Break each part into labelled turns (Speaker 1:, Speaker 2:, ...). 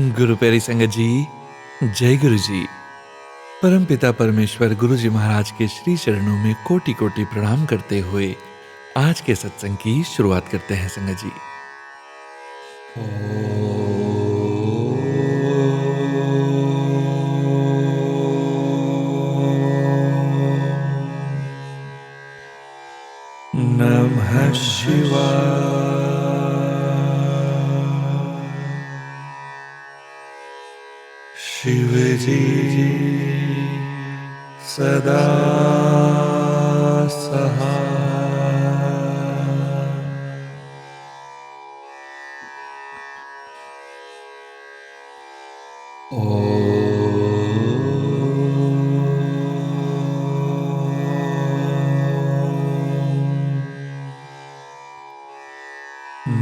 Speaker 1: गुरु प्यारी संगत जी, जय गुरु जी। परम पिता परमेश्वर गुरु जी महाराज के श्री चरणों में कोटि कोटि प्रणाम करते हुए आज के सत्संग की शुरुआत करते हैं संगत जी। नमः शिवाय। शिव जी सदा सहाय।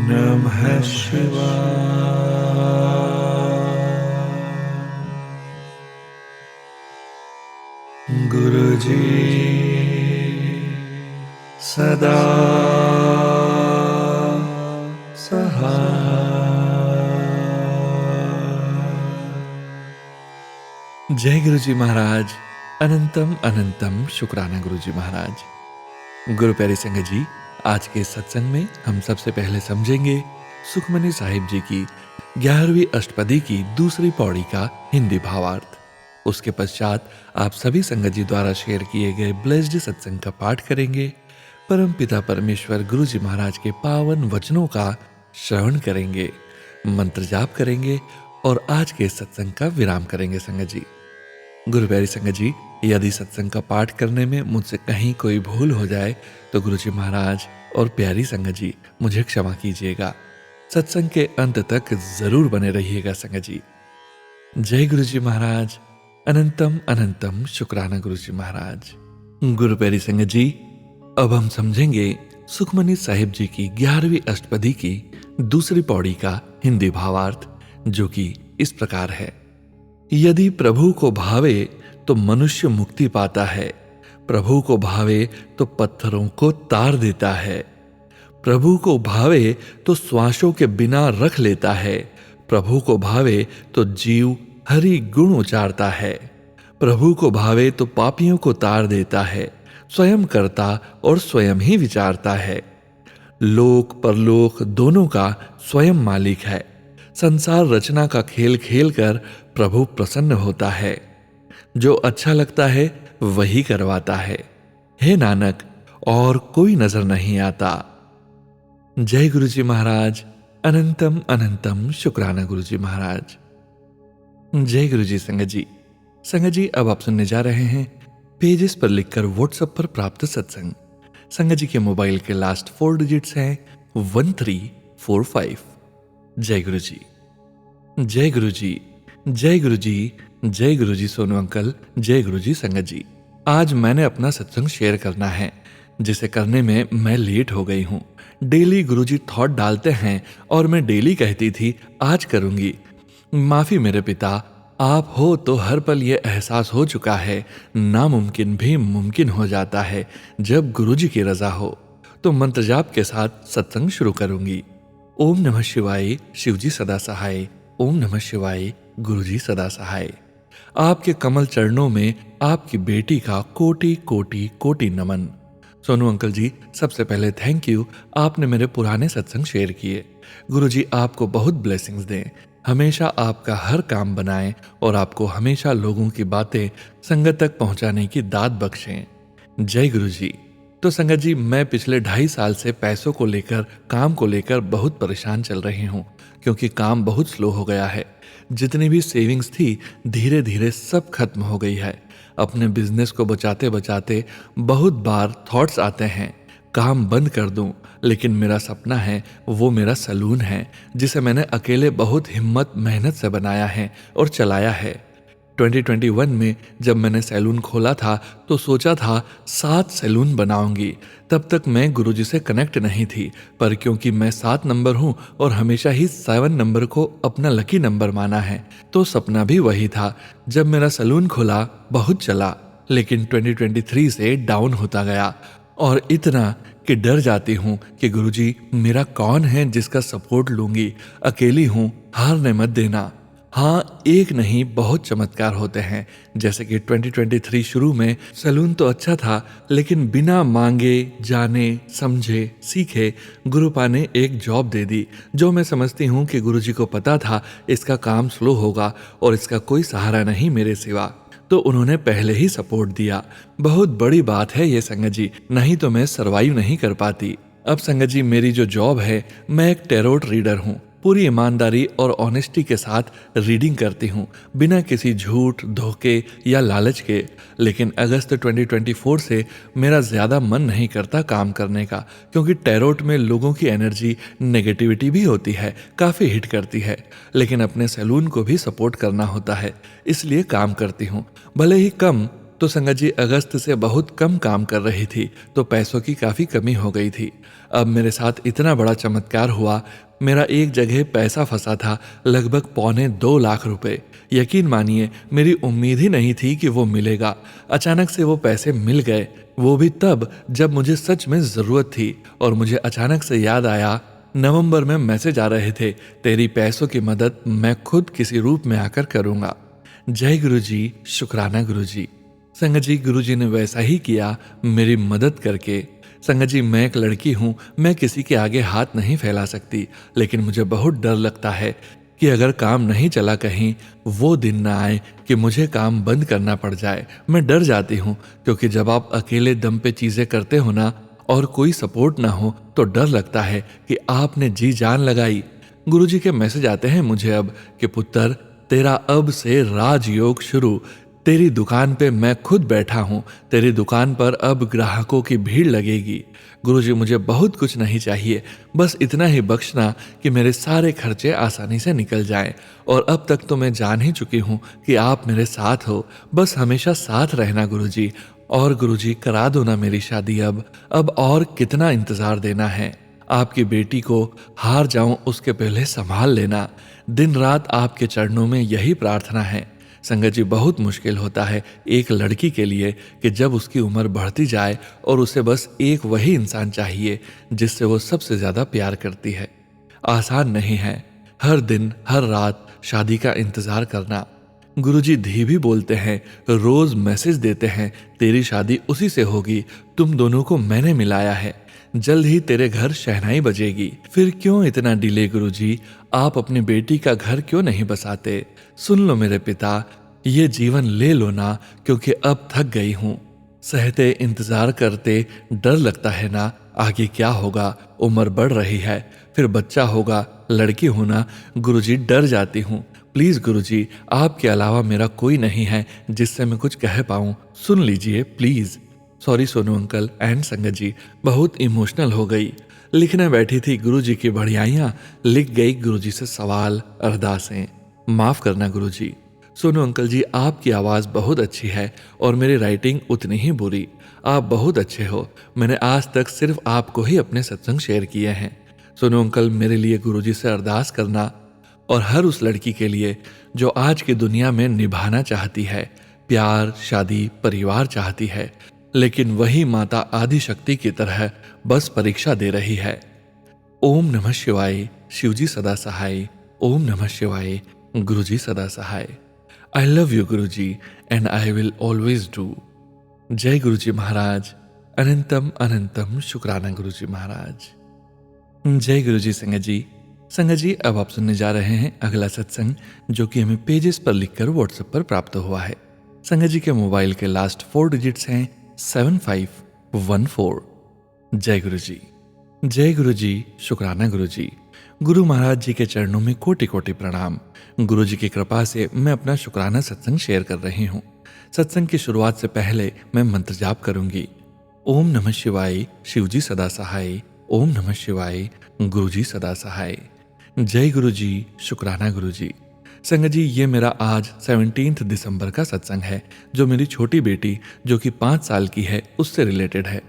Speaker 1: नमः शिवाय। गुरु जी सदा सहाय। जय गुरु जी महाराज। अनंतम अनंतम शुक्राना गुरु जी महाराज। गुरु प्यारी संगत जी, आज के सत्संग में हम सबसे पहले समझेंगे सुखमनी साहिब जी की 11वीं अष्टपदी की दूसरी पौड़ी का हिंदी भावार्थ। उसके पश्चात आप सभी संगत जी द्वारा शेयर किए गए ब्लेस्ड सत्संग का पाठ करेंगे। परम पिता परमेश्वर गुरु जी महाराज के पावन वचनों का श्रवण करेंगे, मंत्र जाप करेंगे और आज के सत्संग का विराम करेंगे संगत जी। गुरु प्यारी संगत जी, यदि सत्संग का पाठ करने में मुझसे कहीं कोई भूल हो जाए तो गुरु जी महाराज और प्यारी संगत जी मुझे क्षमा कीजिएगा। सत्संग के अंत तक जरूर बने रहिएगा संगत जी। जय गुरु जी महाराज। अनंतम अनंतम शुक्राना गुरु जी महाराज। गुरु प्यारी संगत जी, अब हम समझेंगे सुखमनी साहिब जी की 11वीं अष्टपदी की दूसरी पौड़ी का हिंदी भावार्थ, जो कि इस प्रकार है। यदि प्रभु को भावे तो मनुष्य मुक्ति पाता है, प्रभु को भावे तो पत्थरों को तार देता है, प्रभु को भावे तो श्वासों के बिना रख लेता है, प्रभु को भावे तो जीव हरि गुण उचारता है, प्रभु को भावे तो पापियों को तार देता है, स्वयं करता और स्वयं ही विचारता है। लोक परलोक दोनों का स्वयं मालिक है। संसार रचना का खेल खेल कर प्रभु प्रसन्न होता है। जो अच्छा लगता है वही करवाता है। हे नानक, और कोई नजर नहीं आता। जय गुरु जी महाराज। अनंतम अनंतम शुक्राना गुरु जी महाराज। जय गुरु जी संगत जी। संगत जी, अब आप सुनने जा रहे हैं पेजेस पर लिखकर व्हाट्सएप पर प्राप्त सत्संग। संगत जी के मोबाइल के लास्ट 4 डिजिट्स हैं 1345। जय गुरु जी। जय गुरु जी। जय गुरु जी। जय गुरु जी सोनू अंकल। जय गुरु जी संगत जी। आज मैंने अपना सत्संग शेयर करना है, जिसे करने में मैं लेट हो गई हूँ। डेली गुरु जी थॉट डालते हैं और मैं डेली कहती थी आज करूंगी। माफी मेरे पिता, आप हो तो हर पल ये एहसास हो चुका है, नामुमकिन भी मुमकिन हो जाता है जब गुरु जी की रजा हो। तो मंत्र जाप के साथ सत्संग शुरू करूंगी। ओम नमः शिवाय, शिवजी सदा सहाय। ओम नमः शिवाय, गुरुजी सदा सहाय। आपके कमल चरणों में आपकी बेटी का कोटि कोटि कोटि नमन। सोनू अंकल जी, सबसे पहले थैंक यू, आपने मेरे पुराने सत्संग शेयर किए। गुरुजी आपको बहुत ब्लेसिंग्स दें, हमेशा आपका हर काम बनाएं और आपको हमेशा लोगों की बातें संगत तक पहुंचाने की दात बख्शें। जय गुरुजी। तो संगत जी, मैं पिछले 2.5 साल से पैसों को लेकर, काम को लेकर बहुत परेशान चल रही हूँ, क्योंकि काम बहुत स्लो हो गया है। जितनी भी सेविंग्स थी धीरे धीरे सब खत्म हो गई है। अपने बिजनेस को बचाते बचाते बहुत बार थॉट्स आते हैं काम बंद कर दूं, लेकिन मेरा सपना है वो मेरा सैलून है, जिसे मैंने अकेले बहुत हिम्मत मेहनत से बनाया है और चलाया है। 2021 में जब मैंने सैलून खोला था तो सोचा था 7 सैलून बनाऊंगी। तब तक मैं गुरुजी से कनेक्ट नहीं थी, पर क्योंकि मैं 7 नंबर हूं और हमेशा ही 7 नंबर को अपना लकी नंबर माना है, तो सपना भी वही था। जब मेरा सैलून खुला बहुत चला, लेकिन 2023 से डाउन होता गया, और इतना कि डर जाती हूँ कि गुरुजी मेरा कौन है जिसका सपोर्ट लूंगी। अकेली हूँ, हारने मत देना। हाँ, एक नहीं बहुत चमत्कार होते हैं। जैसे कि 2023 शुरू में सैलून तो अच्छा था, लेकिन बिना मांगे, जाने, समझे, सीखे गुरुपा ने एक जॉब दे दी, जो मैं समझती हूँ कि गुरुजी को पता था इसका काम स्लो होगा और इसका कोई सहारा नहीं मेरे सिवा, तो उन्होंने पहले ही सपोर्ट दिया। बहुत बड़ी बात है ये संगत जी, नहीं तो मैं सरवाइव नहीं कर पाती। अब संगत जी, मेरी जो जॉब है, मैं एक टैरोट रीडर हूँ। पूरी ईमानदारी और ऑनेस्टी के साथ रीडिंग करती हूँ, बिना किसी झूठ, धोखे या लालच के। लेकिन अगस्त 2024 से मेरा ज़्यादा मन नहीं करता काम करने का, क्योंकि टैरोट में लोगों की एनर्जी, नेगेटिविटी भी होती है, काफ़ी हिट करती है। लेकिन अपने सैलून को भी सपोर्ट करना होता है, इसलिए काम करती हूँ, भले ही कम। तो संगत जी, अगस्त से बहुत कम काम कर रही थी, तो पैसों की काफ़ी कमी हो गई थी। अब मेरे साथ इतना बड़ा चमत्कार हुआ। मेरा एक जगह पैसा फंसा था, लगभग 1.25 लाख रुपए। यकीन मानिए, मेरी उम्मीद ही नहीं थी कि वो मिलेगा। अचानक से वो पैसे मिल गए, वो भी तब जब मुझे सच में ज़रूरत थी। और मुझे अचानक से याद आया, नवंबर में मैसेज आ रहे थे, तेरी पैसों की मदद मैं खुद किसी रूप में आकर करूँगा। जय गुरु जी, शुक्राना गुरु जी। संगत जी, गुरुजी ने वैसा ही किया, मेरी मदद करके। संगत जी, मैं एक लड़की हूँ, मैं किसी के आगे हाथ नहीं फैला सकती, लेकिन मुझे बहुत डर लगता है कि अगर काम नहीं चला, कहीं वो दिन ना आए कि मुझे काम बंद करना पड़ जाए। मैं डर जाती हूँ, क्योंकि जब आप अकेले दम पे चीज़ें करते हो ना, और कोई सपोर्ट ना हो, तो डर लगता है कि आपने जी जान लगाई। गुरुजी के मैसेज आते हैं मुझे अब कि पुत्र, तेरा अब से राजयोग शुरू। तेरी दुकान पे मैं खुद बैठा हूँ, तेरी दुकान पर अब ग्राहकों की भीड़ लगेगी। गुरुजी, मुझे बहुत कुछ नहीं चाहिए, बस इतना ही बख्शना कि मेरे सारे खर्चे आसानी से निकल जाएं। और अब तक तो मैं जान ही चुकी हूँ कि आप मेरे साथ हो, बस हमेशा साथ रहना गुरुजी। और गुरुजी, करा दो ना मेरी शादी अब और कितना इंतज़ार देना है। आपकी बेटी को हार जाऊं उसके पहले संभाल लेना। दिन रात आपके चरणों में यही प्रार्थना है। संगत जी, बहुत मुश्किल होता है एक लड़की के लिए कि जब उसकी उम्र बढ़ती जाए और उसे बस एक वही इंसान चाहिए जिससे वो सबसे ज़्यादा प्यार करती है। आसान नहीं है हर दिन हर रात शादी का इंतज़ार करना। गुरुजी धी भी बोलते हैं, रोज़ मैसेज देते हैं, तेरी शादी उसी से होगी, तुम दोनों को मैंने मिलाया है, जल्द ही तेरे घर शहनाई बजेगी। फिर क्यों इतना डिले गुरुजी, आप अपनी बेटी का घर क्यों नहीं बसाते? सुन लो मेरे पिता, ये जीवन ले लो ना, क्योंकि अब थक गई हूँ। सहते इंतजार करते डर लगता है ना, आगे क्या होगा, उम्र बढ़ रही है, फिर बच्चा होगा, लड़की होना। गुरुजी, डर जाती हूँ। प्लीज गुरुजी, आपके अलावा मेरा कोई नहीं है जिससे मैं कुछ कह पाऊँ, सुन लीजिए please. Sorry Sonu uncle and संगत जी, बहुत इमोशनल हो गई। लिखने बैठी थी गुरुजी की बढ़ियाइयाँ, लिख गई गुरुजी से सवाल, अरदासें। माफ करना गुरुजी। सोनू अंकल जी, आपकी आवाज़ बहुत अच्छी है और मेरी राइटिंग उतनी ही बुरी। आप बहुत अच्छे हो, मैंने आज तक सिर्फ आपको ही अपने सत्संग शेयर किए हैं। सोनू अंकल, मेरे लिए गुरुजी से अरदास करना, और हर उस लड़की के लिए जो आज की दुनिया में निभाना चाहती है, प्यार, शादी, परिवार चाहती है, लेकिन वही माता आदि शक्ति की तरह बस परीक्षा दे रही है। ओम नमः शिवाय, शिवजी सदा सहाय। ओम नमः शिवाय, गुरुजी सदा सहाय। I love you Guruji and I will always do. जय गुरुजी महाराज। अनंतम अनंतम शुक्राना गुरुजी महाराज। जय गुरुजी संगत जी। संगत जी, अब आप सुनने जा रहे हैं अगला सत्संग, जो कि हमें पेजेस पर लिखकर व्हाट्सएप पर प्राप्त हुआ है। संगत जी के मोबाइल के लास्ट 4 डिजिट्स हैं 7514। जय गुरु जी। जय गुरु जी, शुक्राना गुरु जी। गुरु महाराज जी के चरणों में कोटि कोटि प्रणाम। गुरु जी की कृपा से मैं अपना शुक्राना सत्संग शेयर कर रही हूँ। सत्संग की शुरुआत से पहले मैं मंत्र जाप करूंगी। ओम नमः शिवाय, शिवजी सदा सहाय। ओम नमः शिवाय, गुरुजी सदा सहाय। जय गुरु जी, शुक्राना गुरु जी। संगत जी, ये मेरा आज 17 दिसंबर का सत्संग है, जो मेरी छोटी बेटी जो कि 5 साल की है उससे रिलेटेड है।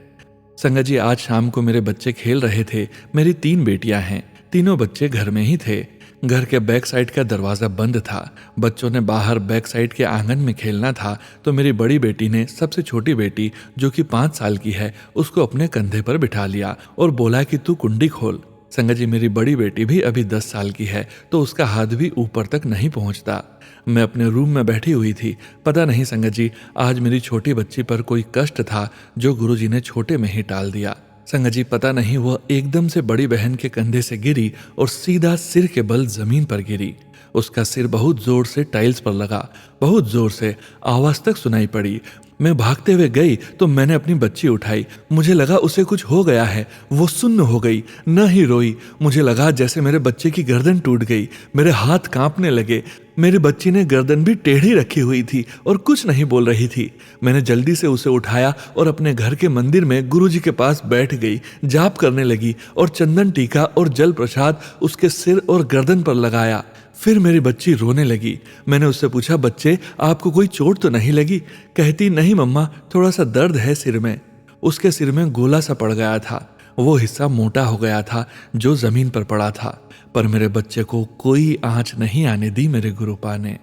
Speaker 1: संगत जी, आज शाम को मेरे बच्चे खेल रहे थे। मेरी 3 बेटियां हैं, तीनों बच्चे घर में ही थे। घर के बैक साइड का दरवाज़ा बंद था। बच्चों ने बाहर बैक साइड के आंगन में खेलना था, तो मेरी बड़ी बेटी ने सबसे छोटी बेटी जो कि 5 साल की है उसको अपने कंधे पर बिठा लिया और बोला कि तू कुंडी खोल। संगत जी, मेरी बड़ी बेटी भी अभी 10 साल की है, तो उसका हाथ भी ऊपर तक नहीं पहुंचता। मैं अपने रूम में बैठी हुई थी। पता नहीं संगत जी, आज मेरी छोटी बच्ची पर कोई कष्ट था जो गुरुजी ने छोटे में ही टाल दिया। संगत जी, पता नहीं वह एकदम से बड़ी बहन के कंधे से गिरी और सीधा सिर के बल जमीन पर गिरी। उसका सिर बहुत जोर से टाइल्स पर लगा, बहुत जोर से आवाज तक सुनाई पड़ी। मैं भागते हुए गई तो मैंने अपनी बच्ची उठाई। मुझे लगा उसे कुछ हो गया है। वो सुन्न हो गई, न ही रोई। मुझे लगा जैसे मेरे बच्चे की गर्दन टूट गई। मेरे हाथ कांपने लगे। मेरी बच्ची ने गर्दन भी टेढ़ी रखी हुई थी और कुछ नहीं बोल रही थी। मैंने जल्दी से उसे उठाया और अपने घर के मंदिर में गुरुजी के पास बैठ गई। जाप करने लगी और चंदन टीका और जल प्रसाद उसके सिर और गर्दन पर लगाया। फिर मेरी बच्ची रोने लगी। मैंने उससे पूछा, बच्चे आपको कोई चोट तो नहीं लगी? कहती, नहीं मम्मा, थोड़ा सा दर्द है सिर में। उसके सिर में गोला सा पड़ गया था। वो हिस्सा मोटा हो गया था जो जमीन पर पड़ा था। पर मेरे बच्चे को कोई आंच नहीं आने दी मेरे गुरुपा ने।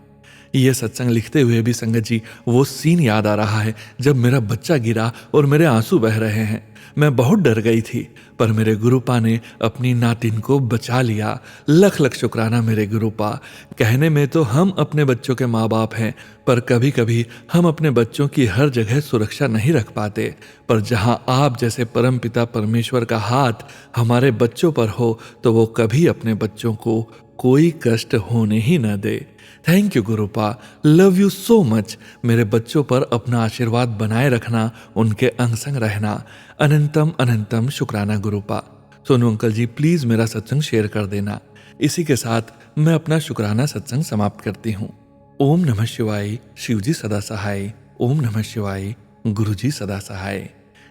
Speaker 1: ये सत्संग लिखते हुए भी संगत जी वो सीन याद आ रहा है जब मेरा बच्चा गिरा और मेरे आंसू बह रहे हैं। मैं बहुत डर गई थी, पर मेरे गुरुपा ने अपनी नातिन को बचा लिया। लख लख शुक्राना मेरे गुरुपा। कहने में तो हम अपने बच्चों के माँ बाप हैं, पर कभी कभी हम अपने बच्चों की हर जगह सुरक्षा नहीं रख पाते। पर जहाँ आप जैसे परमपिता परमेश्वर का हाथ हमारे बच्चों पर हो, तो वो कभी अपने बच्चों को कोई कष्ट होने ही न दे। थैंक यू गुरुपा, लव यू सो मच। मेरे बच्चों पर अपना आशीर्वाद बनाए रखना, उनके अंग संग रहना। अनंतम अनंतम शुक्राना गुरुपा। सोनू अंकल जी, प्लीज मेरा सत्संग शेयर कर देना। इसी के साथ मैं अपना शुक्राना सत्संग समाप्त करती हूँ। ओम नमः शिवाय। शिवजी सदा सहाय। ओम नमः शिवाय। गुरुजी सदा सहाय।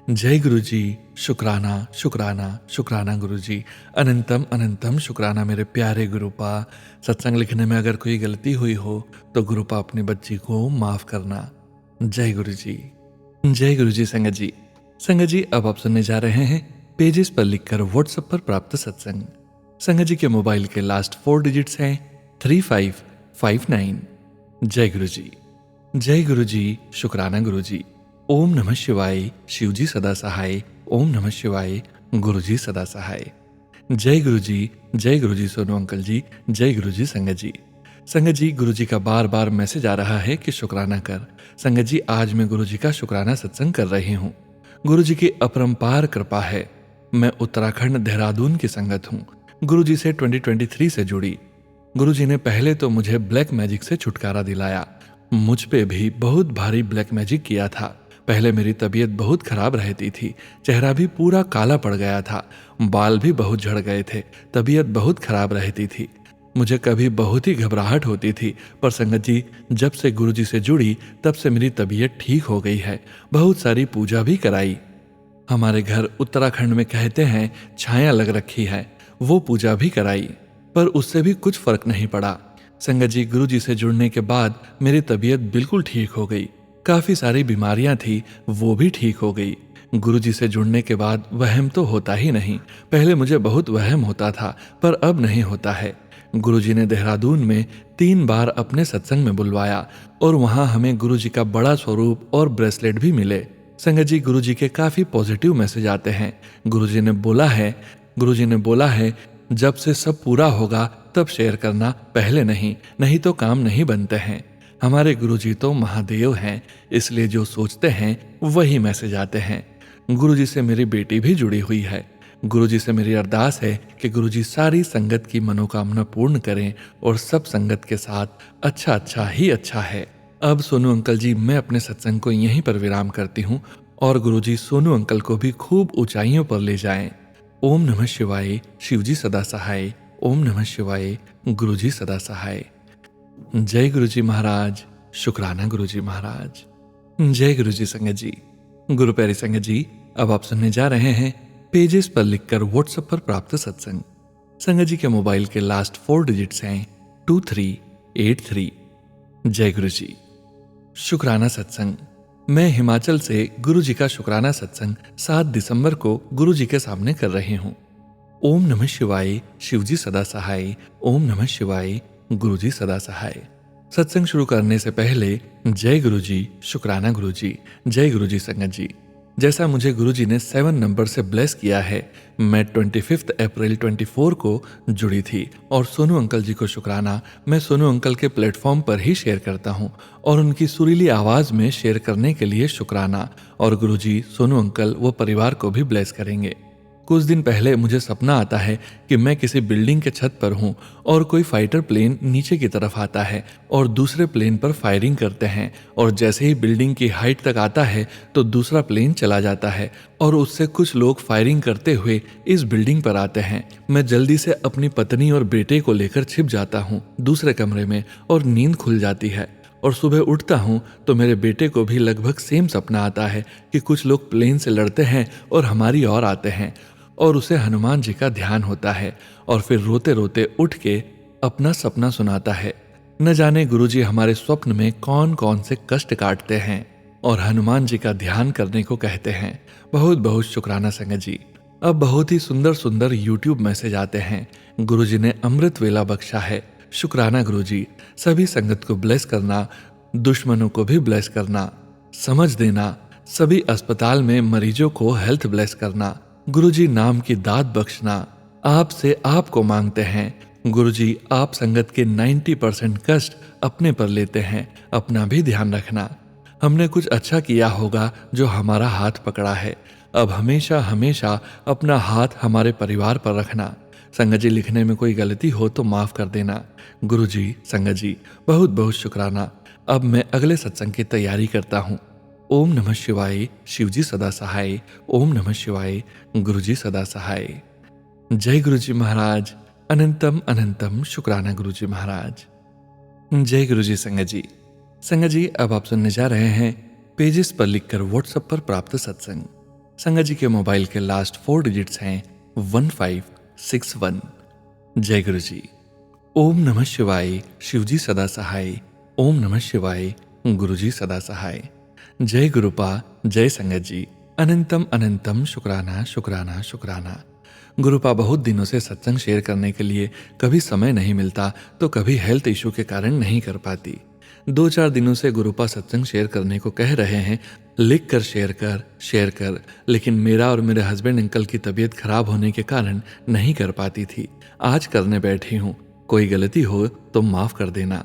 Speaker 1: जय गुरुजी। शुक्राना शुक्राना शुक्राना गुरुजी। अनंतम अनंतम शुक्राना मेरे प्यारे गुरुपा। सत्संग लिखने में अगर कोई गलती हुई हो तो गुरुपा अपनी बच्ची को माफ करना। जय गुरुजी। जय गुरुजी। संगत जी, संगत जी, अब आप सुनने जा रहे हैं पेजेस पर लिखकर व्हाट्सएप पर प्राप्त सत्संग। संगत जी के मोबाइल के लास्ट 4 डिजिट्स हैं 3559। जय गुरुजी। जय गुरुजी। शुक्राना गुरुजी। ओम नमः शिवाय। शिवजी सदा सहाय। ओम नमः शिवाय। गुरुजी सदा सहाय। जय गुरुजी। जय गुरुजी सोनू अंकल जी। जय गुरुजी संगत जी। संगत जी, गुरुजी का बार बार मैसेज आ रहा है कि शुक्राना कर। संगत जी, आज मैं गुरुजी का शुक्राना सत्संग कर रही हूँ। गुरुजी की अपरंपार कृपा है। मैं उत्तराखंड देहरादून की संगत हूँ। गुरुजी से 2023 से जुड़ी। गुरुजी ने पहले तो मुझे ब्लैक मैजिक से छुटकारा दिलाया। मुझ पे भी बहुत भारी ब्लैक मैजिक किया था। पहले मेरी तबीयत बहुत खराब रहती थी। चेहरा भी पूरा काला पड़ गया था। बाल भी बहुत झड़ गए थे। तबीयत बहुत खराब रहती थी। मुझे कभी बहुत ही घबराहट होती थी। पर संगत जी, जब से गुरुजी से जुड़ी तब से मेरी तबीयत ठीक हो गई है। बहुत सारी पूजा भी कराई। हमारे घर उत्तराखंड में कहते हैं छाया लग रखी है, वो पूजा भी कराई, पर उससे भी कुछ फर्क नहीं पड़ा। संगत जी, गुरुजी से जुड़ने के बाद मेरी तबीयत बिल्कुल ठीक हो गई। काफी सारी बीमारियां थी, वो भी ठीक हो गई। गुरुजी से जुड़ने के बाद वहम तो होता ही नहीं। पहले मुझे बहुत वहम होता था, पर अब नहीं होता है। गुरुजी ने देहरादून में 3 बार अपने सत्संग में बुलवाया और वहां हमें गुरुजी का बड़ा स्वरूप और ब्रेसलेट भी मिले। संगत जी, गुरुजी के काफी पॉजिटिव मैसेज आते हैं। गुरुजी ने बोला है जब से सब पूरा होगा तब शेयर करना, पहले नहीं तो काम नहीं बनते हैं। हमारे गुरुजी तो महादेव हैं, इसलिए जो सोचते हैं वही मैसेज आते हैं। गुरुजी से मेरी बेटी भी जुड़ी हुई है। गुरुजी से मेरी अरदास है कि गुरुजी सारी संगत की मनोकामना पूर्ण करें और सब संगत के साथ अच्छा ही अच्छा है। अब सोनू अंकल जी, मैं अपने सत्संग को यहीं पर विराम करती हूँ और गुरुजी सोनू अंकल को भी खूब ऊंचाइयों पर ले जाएं। ओम नमः शिवाय। शिवजी सदा सहाय। ओम नमः शिवाय। गुरुजी सदा सहाय। जय गुरुजी महाराज। शुक्राना गुरुजी महाराज। जय गुरुजी संगत जी। गुरु प्यारी संगत जी, अब आप सुनने जा रहे हैं पेजेस पर लिखकर व्हाट्सएप पर प्राप्त सत्संग। संगत जी के मोबाइल के लास्ट 4 डिजिट्स हैं 2383। जय गुरुजी। शुक्राना सत्संग। मैं हिमाचल से गुरुजी का शुक्राना सत्संग 7 दिसंबर को गुरुजी के सामने कर रही हूँ। ओम नमः शिवाय। शिवजी सदा सहाय। ओम नमः शिवाय। गुरुजी सदा सहाय। सत्संग शुरू करने से पहले जय गुरुजी। शुक्राना गुरुजी। जय गुरुजी संगत जी। जैसा मुझे गुरुजी ने 7 नंबर से ब्लेस किया है, मैं 25 अप्रैल 24 को जुड़ी थी और सोनू अंकल जी को शुक्राना मैं सोनू अंकल के प्लेटफॉर्म पर ही शेयर करता हूँ और उनकी सुरीली आवाज़ में शेयर करने के लिए शुक्राना। और गुरुजी सोनू अंकल वो परिवार को भी ब्लेस करेंगे। कुछ दिन पहले मुझे सपना आता है कि मैं किसी बिल्डिंग के छत पर हूँ और कोई फाइटर प्लेन नीचे की तरफ आता है और दूसरे प्लेन पर फायरिंग करते हैं और जैसे ही बिल्डिंग की हाइट तक आता है तो दूसरा प्लेन चला जाता है और उससे कुछ लोग फायरिंग करते हुए इस बिल्डिंग पर आते हैं। मैं जल्दी से अपनी पत्नी और बेटे को लेकर छिप जाता हूँ दूसरे कमरे में और नींद खुल जाती है और सुबह उठता हूँ तो मेरे बेटे को भी लगभग सेम सपना आता है कि कुछ लोग प्लेन से लड़ते हैं और हमारी ओर आते हैं और उसे हनुमान जी का ध्यान होता है और फिर रोते रोते उठ के अपना सपना सुनाता है। न जाने गुरुजी हमारे स्वप्न में कौन कौन से कष्ट काटते हैं और हनुमान जी का ध्यान करने को कहते हैं। बहुत बहुत शुक्राना संगत जी। अब बहुत ही सुंदर सुंदर यूट्यूब मैसेज आते हैं। गुरुजी ने अमृत वेला बख्शा है, शुक्राना गुरुजी। सभी संगत को ब्लेस करना, दुश्मनों को भी ब्लेस करना, समझ देना, सभी अस्पताल में मरीजों को हेल्थ ब्लेस करना। गुरुजी नाम की दात बख्शना, आपसे आपको मांगते हैं। गुरुजी आप संगत के 90% कष्ट अपने पर लेते हैं, अपना भी ध्यान रखना। हमने कुछ अच्छा किया होगा जो हमारा हाथ पकड़ा है। अब हमेशा हमेशा अपना हाथ हमारे परिवार पर रखना। संगत जी लिखने में कोई गलती हो तो माफ कर देना। गुरुजी संगत जी बहुत बहुत शुक्राना। अब मैं अगले सत्संग की तैयारी करता हूँ। ओम नमः शिवाय, शिवजी सदा सहाय। ओम नमः शिवाय, गुरुजी सदा सहाय। जय गुरुजी महाराज। अनंतम अनंतम शुक्राना गुरुजी महाराज। जय गुरुजी संगत जी। संगत जी अब आप सुनने जा रहे हैं पेजेस पर लिखकर व्हाट्सएप पर प्राप्त सत्संग। संगत जी के मोबाइल के लास्ट 4 डिजिट्स हैं 1561। जय गुरुजी। ओम नमः शिवाय, शिवजी सदा सहाय। ओम नमः शिवाय, गुरुजी सदा सहाय। जय गुरुपा, जय संगत जी। अनंतम अनंतम शुक्राना शुक्राना शुक्राना। गुरुपा बहुत दिनों से सत्संग शेयर करने के लिए कभी समय नहीं मिलता तो कभी हेल्थ इशू के कारण नहीं कर पाती। 2-4 दिनों से गुरुपा सत्संग शेयर करने को कह रहे हैं, लिख कर शेयर कर, लेकिन मेरा और मेरे हस्बैंड अंकल की तबीयत खराब होने के कारण नहीं कर पाती थी। आज करने बैठी हूँ, कोई गलती हो तो माफ कर देना।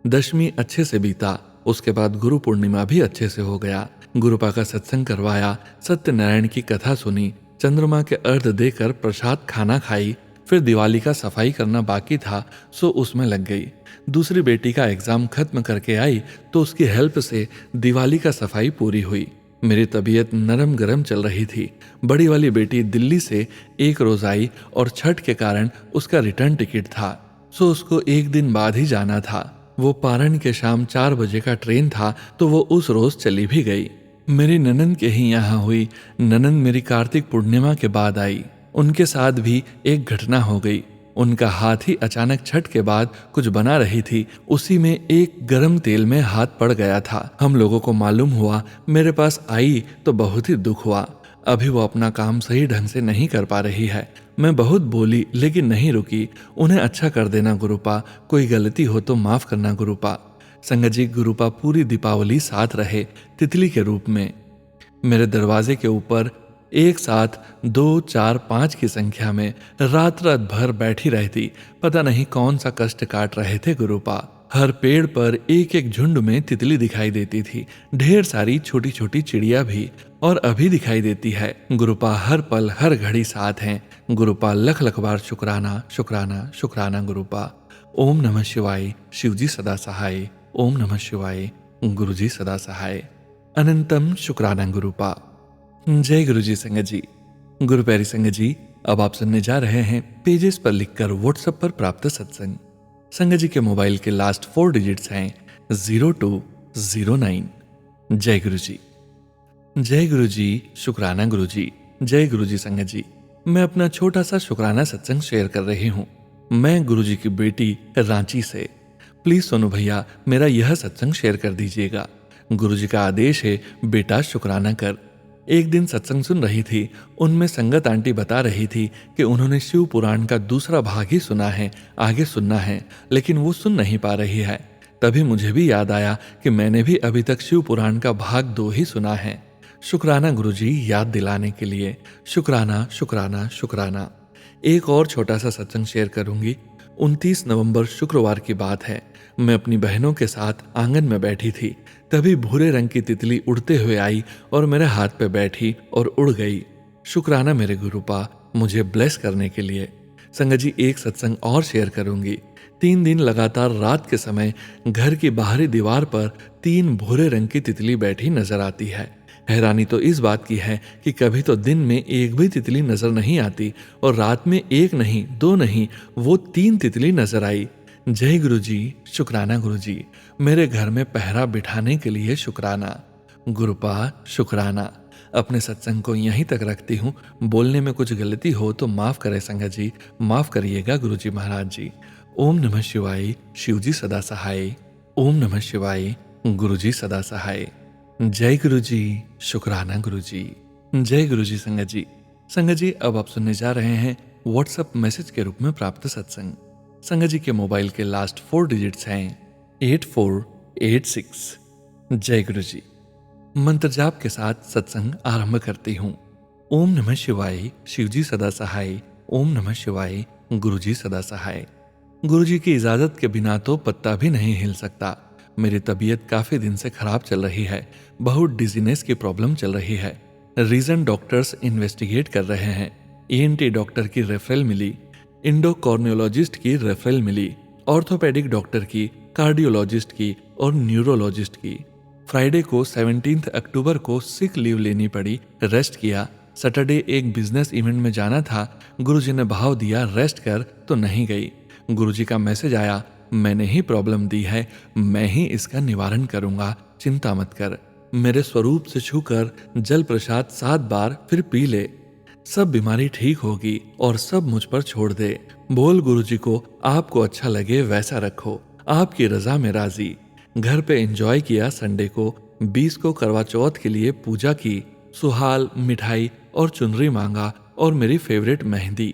Speaker 1: दशमी अच्छे से बीता, उसके बाद गुरु पूर्णिमा भी अच्छे से हो गया। गुरुपा का सत्संग करवाया, सत्यनारायण की कथा सुनी, चंद्रमा के अर्घ देकर प्रसाद खाना खाई, फिर दिवाली का सफाई करना बाकी था सो उसमें लग गई। दूसरी बेटी का एग्जाम खत्म करके आई तो उसकी हेल्प से दिवाली का सफाई पूरी हुई। मेरी तबीयत नरम गरम चल रही थी। बड़ी वाली बेटी दिल्ली से एक रोज आई और छठ के कारण उसका रिटर्न टिकट था सो उसको एक दिन बाद ही जाना था। वो पारण के शाम 4 बजे का ट्रेन था तो वो उस रोज चली भी गई। मेरी ननंद के ही यहाँ हुई। ननंद मेरी कार्तिक पूर्णिमा के बाद आई। उनके साथ भी एक घटना हो गई। उनका हाथ ही अचानक छठ के बाद कुछ बना रही थी, उसी में एक गरम तेल में हाथ पड़ गया था। हम लोगों को मालूम हुआ, मेरे पास आई तो बहुत ही दुख हुआ। अभी वो अपना काम सही ढंग से नहीं कर पा रही है। मैं बहुत बोली लेकिन नहीं रुकी। उन्हें अच्छा कर देना गुरुपा, कोई गलती हो तो माफ करना गुरुपा। संगत जी गुरुपा पूरी दीपावली साथ रहे तितली के रूप में। मेरे दरवाजे के ऊपर एक साथ 2, 4, 5 की संख्या में रात रात भर बैठी रहती। पता नहीं कौन सा कष्ट काट रहे थे गुरुपा। हर पेड़ पर एक एक झुंड में तितली दिखाई देती थी, ढेर सारी छोटी छोटी चिड़िया भी, और अभी दिखाई देती है। गुरुपा हर पल हर घड़ी साथ हैं। गुरुपा लख लख बार शुक्राना शुक्राना शुक्राना गुरुपा। ओम नमः शिवाय, शिवजी सदा सहाय। ओम नमः शिवाय, गुरुजी सदा सहाय। अनंतम शुक्राना गुरुपा। जय गुरुजी संगत जी। गुरु प्यारी संगत जी अब आप सुनने जा रहे हैं पेजेस पर लिखकर व्हाट्सएप पर प्राप्त सत्संग। संगत जी के मोबाइल के लास्ट 4 डिजिट्स हैं 0209। जय गुरुजी। जय गुरुजी, शुक्राना गुरुजी। जय गुरुजी संगत जी। मैं अपना छोटा सा शुक्राना सत्संग शेयर कर रही हूँ। मैं गुरुजी की बेटी रांची से। प्लीज सोनू भैया मेरा यह सत्संग शेयर कर दीजिएगा। गुरुजी का आदेश है, बेटा शुक्राना कर। एक दिन सत्संग सुन रही थी, उनमें संगत आंटी बता रही थी कि उन्होंने शिव पुराण का दूसरा भाग ही सुना है, आगे सुनना है, लेकिन वो सुन नहीं पा रही है। तभी मुझे भी याद आया कि मैंने भी अभी तक शिव पुराण का भाग 2 ही सुना है। शुक्राना गुरुजी याद दिलाने के लिए। शुक्राना शुक्राना शुक्राना। एक और छोटा सा सत्संग शेयर करूंगी। 29 नवंबर शुक्रवार की बात है। मैं अपनी बहनों के साथ आंगन में बैठी थी, तभी भूरे रंग की तितली उड़ते हुए आई और मेरे हाथ पे बैठी और उड़ गई। शुक्राना मेरे गुरुपा मुझे ब्लेस करने के लिए। संगत जी, एक सत्संग और शेयर करूंगी। 3 दिन लगातार रात के समय घर की बाहरी दीवार पर 3 भूरे रंग की तितली बैठी नजर आती है। हैरानी तो इस बात की है कि कभी तो दिन में एक भी तितली नजर नहीं आती और रात में एक नहीं, 2 नहीं, वो 3 तितली नजर आई। जय गुरुजी, शुक्राना गुरुजी। मेरे घर में पहरा बिठाने के लिए शुक्राना। गुरुपा शुक्राना। अपने सत्संग को यहीं तक रखती हूँ। बोलने में कुछ गलती हो तो माफ करे संगत जी, माफ करिएगा गुरुजी महाराज जी। ओम नमः शिवाय। शिवजी सदा सहाय। ओम नमः शिवाय। गुरुजी सदा सहाय। जय गुरुजी, शुक्राना गुरुजी। जय गुरुजी संगत जी। संगत जी, अब आप सुनने जा रहे हैं व्हाट्सएप मैसेज के रूप में प्राप्त सत्संग। संगत जी के मोबाइल के लास्ट 4 डिजिट्स हैं 8486। जय गुरुजी। मंत्र जाप के साथ सत्संग आरंभ करती हूँ। ओम नमः शिवाय। शिवजी सदा सहाय। ओम नमः शिवाय। गुरुजी सदा सहाय। गुरुजी की इजाजत के बिना तो पत्ता भी नहीं हिल सकता। मेरी तबीयत काफी दिन से खराब चल रही है। बहुत डिजीनेस की प्रॉब्लम चल रही है। रीजन डॉक्टर्स इन्वेस्टिगेट कर रहे हैं। ईएनटी डॉक्टर की रेफरल मिली, इंडोकॉर्नियोलॉजिस्ट की रेफरल मिली, ऑर्थोपेडिक डॉक्टर की, कार्डियोलॉजिस्ट की और न्यूरोलॉजिस्ट की। फ्राइडे को 17 अक्टूबर को सिक लीव लेनी पड़ी, रेस्ट किया। सैटरडे एक बिजनेस इवेंट में जाना था। गुरुजी ने भाव दिया रेस्ट कर, तो नहीं गई। गुरुजी का मैसेज आया, मैंने ही प्रॉब्लम दी है, मैं ही इसका निवारण करूंगा, चिंता मत कर। मेरे स्वरूप से छूकर जल प्रसाद 7 बार फिर पी ले, सब बीमारी ठीक होगी और सब मुझ पर छोड़ दे। बोल गुरुजी को आपको अच्छा लगे वैसा रखो, आपकी रजा में राजी। घर पे एंजॉय किया। संडे को 20 को करवा चौथ के लिए पूजा की। सुहाल, मिठाई और चुनरी मांगा और मेरी फेवरेट मेहंदी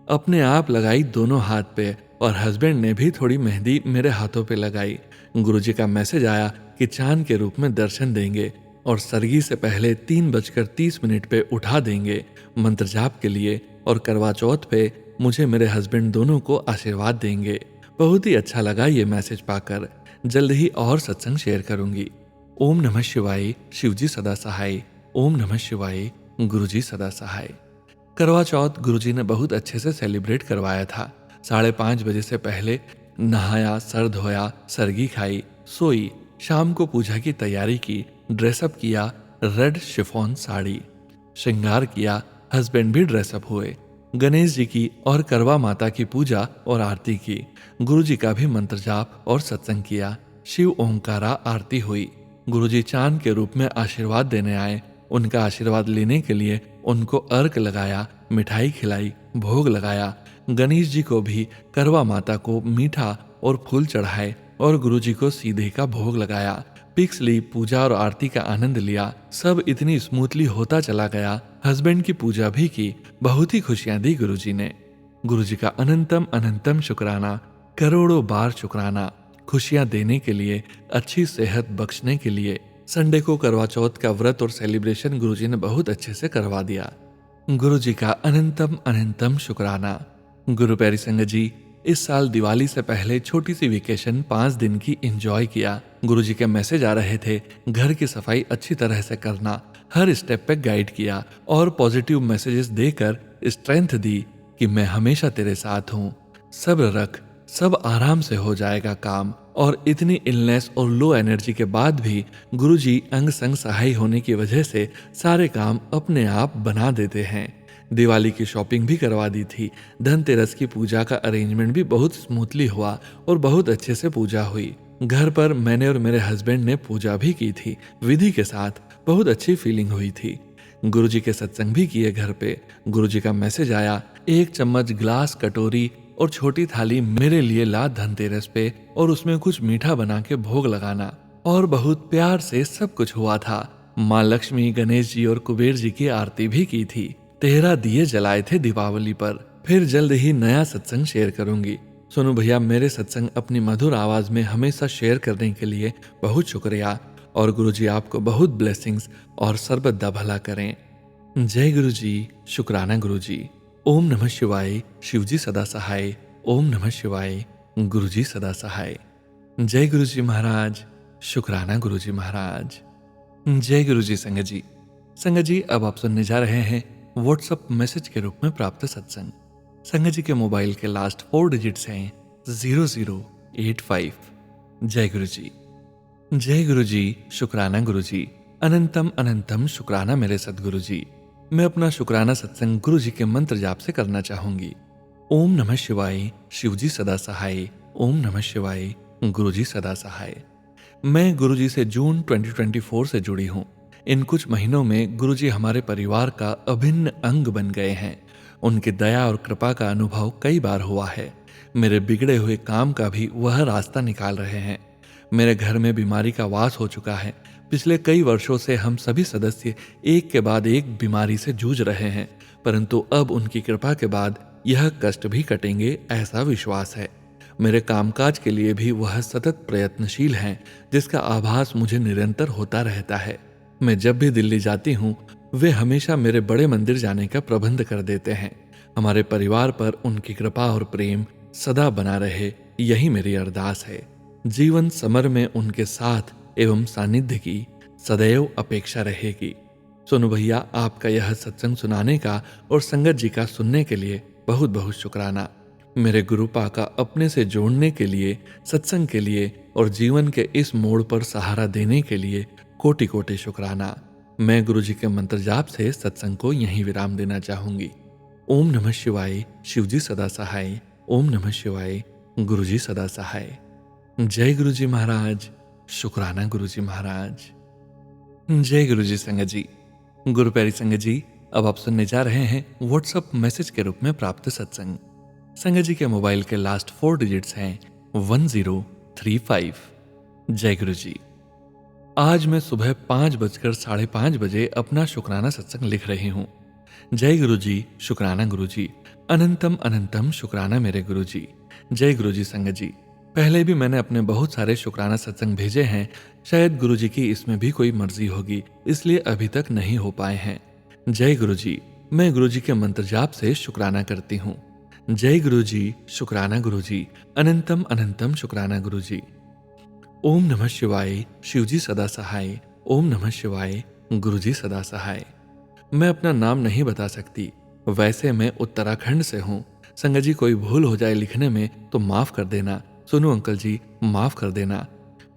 Speaker 1: अपने आप लगाई दोनों हाथ पे और हस्बैंड ने भी थोड़ी मेहंदी मेरे हाथों पे लगाई। गुरुजी का मैसेज आया कि चांद के रूप में दर्शन देंगे और सरगी से पहले 3:30 पे उठा देंगे मंत्र जाप के लिए, और करवा चौथ पे मुझे मेरे हस्बैंड दोनों को आशीर्वाद देंगे। बहुत ही अच्छा लगा ये मैसेज पाकर। जल्द ही और सत्संग शेयर करूंगी। ओम नमः शिवाय। शिवजी सदा सहाय। ओम नमः शिवाय। गुरुजी सदा सहाय। करवा चौथ गुरुजी ने बहुत अच्छे से सेलिब्रेट करवाया था। 5:30 बजे से पहले नहाया, सर धोया, सरगी खाई, सोई। शाम को पूजा की तैयारी की, ड्रेसअप किया, रेड शिफॉन साड़ी, श्रृंगार किया। हस्बैंड भी ड्रेसअप हुए। गणेश जी की और करवा माता की पूजा और आरती की। गुरुजी का भी मंत्र जाप और सत्संग किया। शिव ओंकारा आरती हुई। गुरुजी चांद के रूप में आशीर्वाद देने आए। उनका आशीर्वाद लेने के लिए उनको अर्घ लगाया, मिठाई खिलाई, भोग लगाया। गणेश जी को भी, करवा माता को मीठा और फूल चढ़ाए और गुरुजी को सीधे का भोग लगाया। पिक्स ली, पूजा और आरती का आनंद लिया। सब इतनी स्मूथली होता चला गया। हस्बैंड की पूजा भी की। बहुत ही खुशियां दी गुरुजी ने। गुरुजी का अनंतम अनंतम शुक्राना, करोड़ों बार शुक्राना। खुशियां देने के लिए, अच्छी सेहत बख्शने के लिए। संडे को करवा चौथ का व्रत और सेलिब्रेशन गुरुजी ने बहुत अच्छे से करवा दिया। गुरुजी का अनंतम अनंतम शुक्राना। गुरु प्यारी संगत जी, इस साल दिवाली से पहले छोटी सी वेकेशन 5 दिन की एंजॉय किया। गुरुजी के मैसेज आ रहे थे, घर की सफाई अच्छी तरह से करना, हर स्टेप पे गाइड किया और पॉजिटिव मैसेजेस देकर स्ट्रेंथ दी कि मैं हमेशा तेरे साथ हूँ, सब्र रख, सब आराम से हो जाएगा काम। और इतनी इलनेस और लो एनर्जी के बाद भी गुरुजी अंग संग सहाय होने की वजह से सारे काम अपने आप बना देते हैं। दिवाली की शॉपिंग भी करवा दी थी। धनतेरस की पूजा का अरेंजमेंट भी बहुत स्मूथली हुआ और बहुत अच्छे से पूजा हुई। घर पर मैंने और मेरे हस्बैंड ने पूजा भी की थी विधि के साथ। बहुत अच्छी फीलिंग हुई थी। गुरुजी के सत्संग भी किए घर पे। गुरुजी का मैसेज आया, 1 चम्मच ग्लास, कटोरी और छोटी थाली मेरे लिए ला धनतेरस पे और उसमें कुछ मीठा बना के भोग लगाना। और बहुत प्यार से सब कुछ हुआ था। माँ लक्ष्मी, गणेश जी और कुबेर जी की आरती भी की थी। 13 दिए जलाए थे दीपावली पर। फिर जल्द ही नया सत्संग शेयर करूंगी। सोनू भैया, मेरे सत्संग अपनी मधुर आवाज में हमेशा शेयर करने के लिए बहुत शुक्रिया। और गुरुजी आपको बहुत ब्लेसिंग्स और सर्बदा भला करें। जय गुरुजी। शुक्राना गुरुजी। ओम नमः शिवाय। शिवजी सदा सहाय। ओम नमः शिवाय। गुरुजी सदा सहाय। जय गुरुजी महाराज। शुक्राना गुरुजी महाराज। जय गुरुजी संगत जी। संगत जी, अब आप सुनने जा रहे हैं व्हाट्सएप मैसेज के रूप में प्राप्त सत्संग। संगत जी के मोबाइल के लास्ट 4 डिजिट्स हैं 0085। जय गुरुजी। जय गुरुजी। शुक्राना गुरुजी। अनंतम अनंतम शुक्राना मेरे सदगुरु जी। मैं अपना शुक्राना सत्संग गुरु जी के मंत्र जाप से करना चाहूंगी। ओम नमः शिवाय। शिवजी सदा सहाय। ओम नमः शिवाय। गुरुजी सदा सहाय। मैं गुरुजी से जून 2024 से जुड़ी हूँ। इन कुछ महीनों में गुरुजी हमारे परिवार का अभिन्न अंग बन गए हैं। उनकी दया और कृपा का अनुभव कई बार हुआ है। मेरे बिगड़े हुए काम का भी वह रास्ता निकाल रहे हैं। मेरे घर में बीमारी का वास हो चुका है। पिछले कई वर्षों से हम सभी सदस्य एक के बाद एक बीमारी से जूझ रहे हैं, परंतु अब उनकी कृपा के बाद यह कष्ट भी कटेंगे, ऐसा विश्वास है। मेरे कामकाज के लिए भी वह सतत प्रयत्नशील हैं, जिसका आभास मुझे निरंतर होता रहता है। मैं जब भी दिल्ली जाती हूँ, वे हमेशा मेरे बड़े मंदिर जाने का प्रबंध कर देते हैं। हमारे परिवार पर उनकी कृपा और प्रेम सदा बना रहे, यही मेरी अरदास है। जीवन समर में उनके साथ एवं सानिध्य की सदैव अपेक्षा रहेगी। सोनू भैया, आपका यह सत्संग सुनाने का और संगत जी का सुनने के लिए बहुत बहुत शुक्राना। मेरे गुरुपा का अपने से जोड़ने के लिए, सत्संग के लिए और जीवन के इस मोड़ पर सहारा देने के लिए कोटि कोटि शुक्राना। मैं गुरुजी के मंत्र जाप से सत्संग को यहीं विराम देना चाहूंगी। ओम नमः शिवाय। शिवजी सदा सहाय। ओम नमः शिवाय। गुरुजी सदा सहाय। जय गुरुजी महाराज। शुक्राना गुरुजी महाराज। जय गुरुजी संगत जी। गुरु प्यारी संगत जी, अब आप सुनने जा रहे हैं व्हाट्सएप मैसेज के रूप में प्राप्त सत्संग। संगत जी के मोबाइल के लास्ट 4 डिजिट्स हैं 1035। जय गुरुजी। आज मैं सुबह 5:05 बजे अपना शुक्राना सत्संग लिख रही हूँ। जय गुरुजी। शुक्राना गुरुजी। अनंतम अनंतम शुक्राना मेरे गुरुजी। जय गुरुजी संगत जी। पहले भी मैंने अपने बहुत सारे शुक्राना सत्संग भेजे हैं। शायद गुरुजी की इसमें भी कोई मर्जी होगी, इसलिए अभी तक नहीं हो पाए हैं। जय गुरुजी। मैं गुरुजी के मंत्र जाप से शुक्राना करती हूँ। जय गुरुजी। शुक्राना गुरुजी। अनंतम अनंतम शुक्राना गुरुजी। ओम नमः शिवाय। शिवजी सदा सहाय। ओम नमः शिवाय। गुरुजी सदा सहाय। मैं अपना नाम नहीं बता सकती, वैसे मैं उत्तराखंड से हूँ। संगत जी, कोई भूल हो जाए लिखने में तो माफ कर देना। सुनो अंकल जी, माफ कर देना।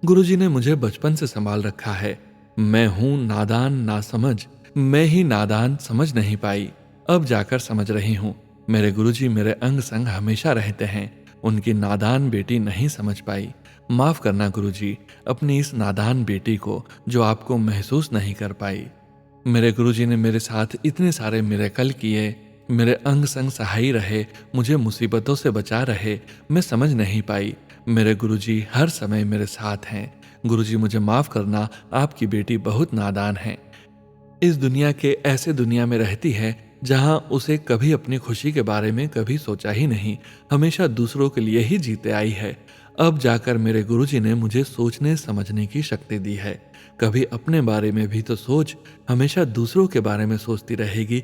Speaker 1: गुरुजी ने मुझे बचपन से संभाल रखा है। मैं हूँ नादान ना समझ, मैं ही नादान समझ नहीं पाई, अब जाकर समझ रही हूँ। मेरे गुरुजी मेरे अंग संग हमेशा रहते हैं। उनकी नादान बेटी नहीं समझ पाई। माफ करना गुरुजी, अपनी इस नादान बेटी को जो आपको महसूस नहीं कर पाई। मेरे गुरुजी ने मेरे साथ इतने सारे मिरेकल किए, मेरे अंग संग सहाय रहे, मुझे मुसीबतों से बचा रहे, मैं समझ नहीं पाई। मेरे गुरुजी हर समय मेरे साथ हैं। गुरुजी मुझे माफ करना, आपकी बेटी बहुत नादान है। इस दुनिया के ऐसे दुनिया में रहती है जहां उसे कभी अपनी खुशी के बारे में कभी सोचा ही नहीं, हमेशा दूसरों के लिए ही जीते आई है। अब जाकर मेरे गुरुजी ने मुझे सोचने समझने की शक्ति दी है। कभी अपने बारे में भी तो सोच, हमेशा दूसरों के बारे में सोचती रहेगी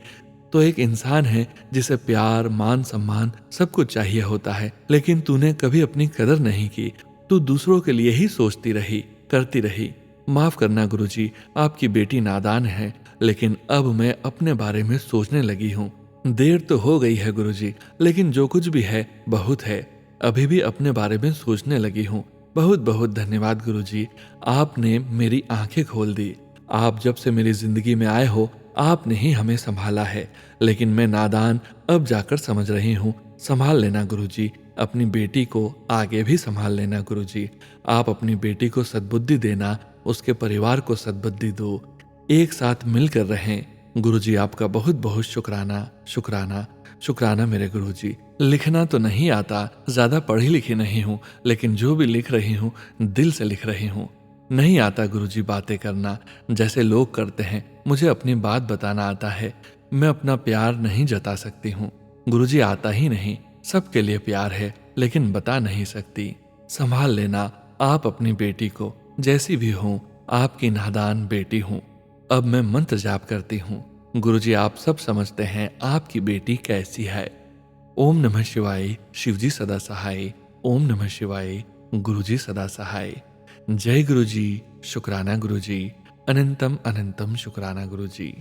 Speaker 1: तो एक इंसान है जिसे प्यार, मान, सम्मान सब कुछ चाहिए होता है, लेकिन तूने कभी अपनी कदर नहीं की। तू दूसरों के लिए ही सोचती रही, करती रही। माफ करना गुरुजी, आपकी बेटी नादान है, लेकिन अब मैं अपने बारे में सोचने लगी हूँ। देर तो हो गई है गुरुजी, लेकिन जो कुछ भी है बहुत है। अभी भी अपने बारे में सोचने लगी हूँ। बहुत बहुत धन्यवाद गुरुजी, आपने मेरी आंखें खोल दी। आप जब से मेरी जिंदगी में आए हो, आपने ही हमें संभाला है, लेकिन मैं नादान अब जाकर समझ रही हूँ। संभाल लेना गुरुजी, अपनी बेटी को आगे भी संभाल लेना गुरुजी। आप अपनी बेटी को सद्बुद्धि देना, उसके परिवार को सद्बुद्धि दो, एक साथ मिलकर रहें। गुरुजी आपका बहुत बहुत शुक्राना, शुक्राना, शुक्राना मेरे गुरुजी। लिखना तो नहीं आता, ज्यादा पढ़ी लिखी नहीं हूँ, लेकिन जो भी लिख रही हूँ दिल से लिख रही हूँ। नहीं आता गुरुजी बातें करना जैसे लोग करते हैं, मुझे अपनी बात बताना आता है। मैं अपना प्यार नहीं जता सकती हूँ, गुरुजी आता ही नहीं। सबके लिए प्यार है, लेकिन बता नहीं सकती। संभाल लेना आप अपनी बेटी को, जैसी भी हो आपकी नादान बेटी हूँ। अब मैं मंत्र जाप करती हूँ। गुरुजी, आप सब समझते हैं आपकी बेटी कैसी है। ओम नमः शिवाय, शिवजी सदा सहाय। ओम नमः शिवाय, गुरुजी सदा सहाय। जय गुरुजी, शुक्राना गुरुजी, अनंतम अनंतम शुक्राना गुरुजी।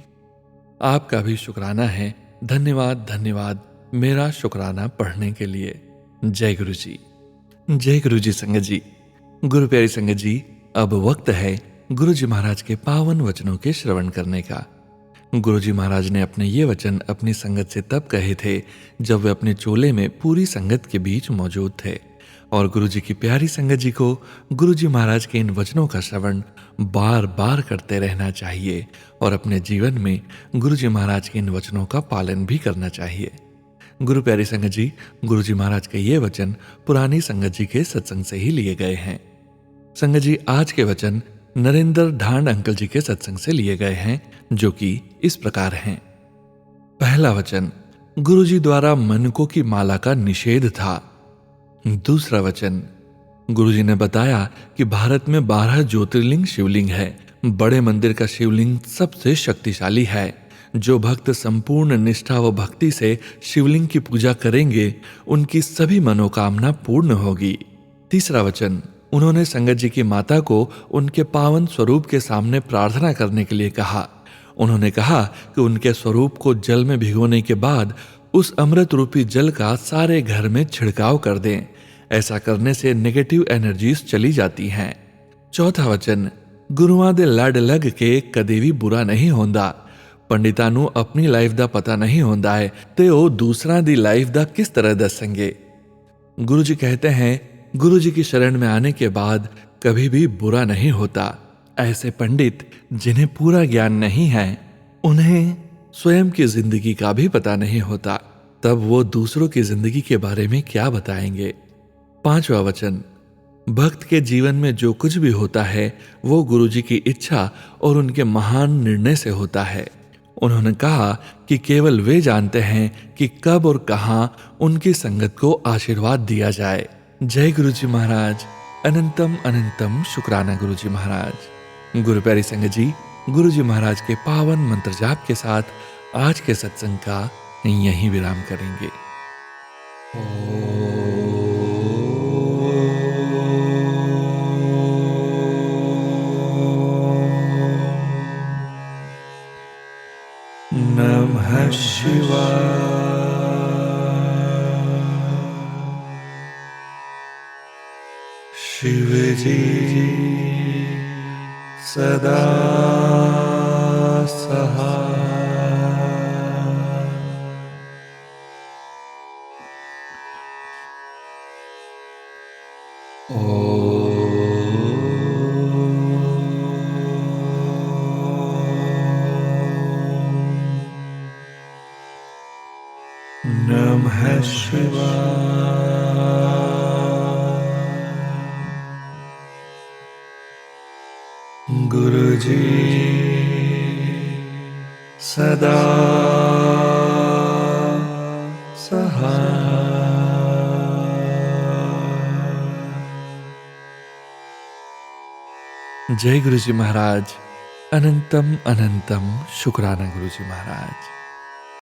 Speaker 1: आपका भी शुक्राना है। धन्यवाद धन्यवाद मेरा शुक्राना पढ़ने के लिए। जय गुरुजी। जय गुरुजी संगत जी। गुरु प्यारी संगत जी, अब वक्त है गुरुजी महाराज के पावन वचनों के श्रवण करने का। गुरुजी महाराज ने अपने ये वचन अपनी संगत से तब कहे थे जब वे अपने चोले में पूरी संगत के बीच मौजूद थे, और गुरुजी की प्यारी संगत जी को गुरुजी महाराज के इन वचनों का श्रवण बार बार करते रहना चाहिए और अपने जीवन में गुरुजी महाराज के इन वचनों का पालन भी करना चाहिए। गुरु प्यारी संगत जी, गुरुजी महाराज के ये वचन पुरानी संगत जी के सत्संग से ही लिए गए हैं। संगत जी, आज के वचन नरेंद्र ढांड अंकल जी के सत्संग से लिए गए हैं, जो कि इस प्रकार हैं। पहला वचन, गुरुजी द्वारा मनकों की माला का निषेध था। दूसरा वचन, गुरुजी ने बताया कि भारत में 12 ज्योतिर्लिंग शिवलिंग है। बड़े मंदिर का शिवलिंग सबसे शक्तिशाली है। जो भक्त संपूर्ण निष्ठा व भक्ति से शिवलिंग की पूजा करेंगे, उनकी सभी मनोकामना पूर्ण होगी। तीसरा वचन, उन्होंने संगत जी की माता को उनके पावन स्वरूप के सामने प्रार्थना करने के लिए कहा। उन्होंने कहा कि उनके स्वरूप को जल में भिगोने के बाद उस अमृत रूपी जल का सारे घर में छिड़काव कर दें। ऐसा करने से नेगेटिव एनर्जीज चली जाती हैं। चौथा वचन, गुरुआं दे लड़ लग के कदे भी बुरा नहीं होंदा। पंडितां नूं अपनी लाइफ दा पता नहीं होंदा है ते ओ दूसरा दी लाइफ दा किस तरह दसेंगे। गुरुजी कहते हैं, गुरुजी की शरण में आने के बाद कभी भी बुरा नहीं होता। ऐसे पंडित जिन्हें पूरा ज्ञान नहीं है, उन्हें स्वयं की जिंदगी का भी पता नहीं होता, तब वो दूसरों की जिंदगी के बारे में क्या बताएंगे। पांचवा वचन, भक्त के जीवन में जो कुछ भी होता है वो गुरुजी की इच्छा और उनके महान निर्णय से होता है। उन्होंने कहा कि केवल वे जानते हैं कि कब और कहां उनकी संगत को आशीर्वाद दिया जाए। जय गुरुजी महाराज, अनंतम अनंतम शुक्राना गुरुजी महाराज। गुरु प्यारी संगत जी, गुरुजी महाराज के पावन मंत्र जाप के साथ आज के सत्संग का यहीं विराम करेंगे। नमः शिवाय। शिव जी सदा सहाय। नमः शिवाय। गुरुजी सदा सहाय। जय गुरुजी महाराज, अनंतम अनंतम शुक्राना गुरुजी महाराज।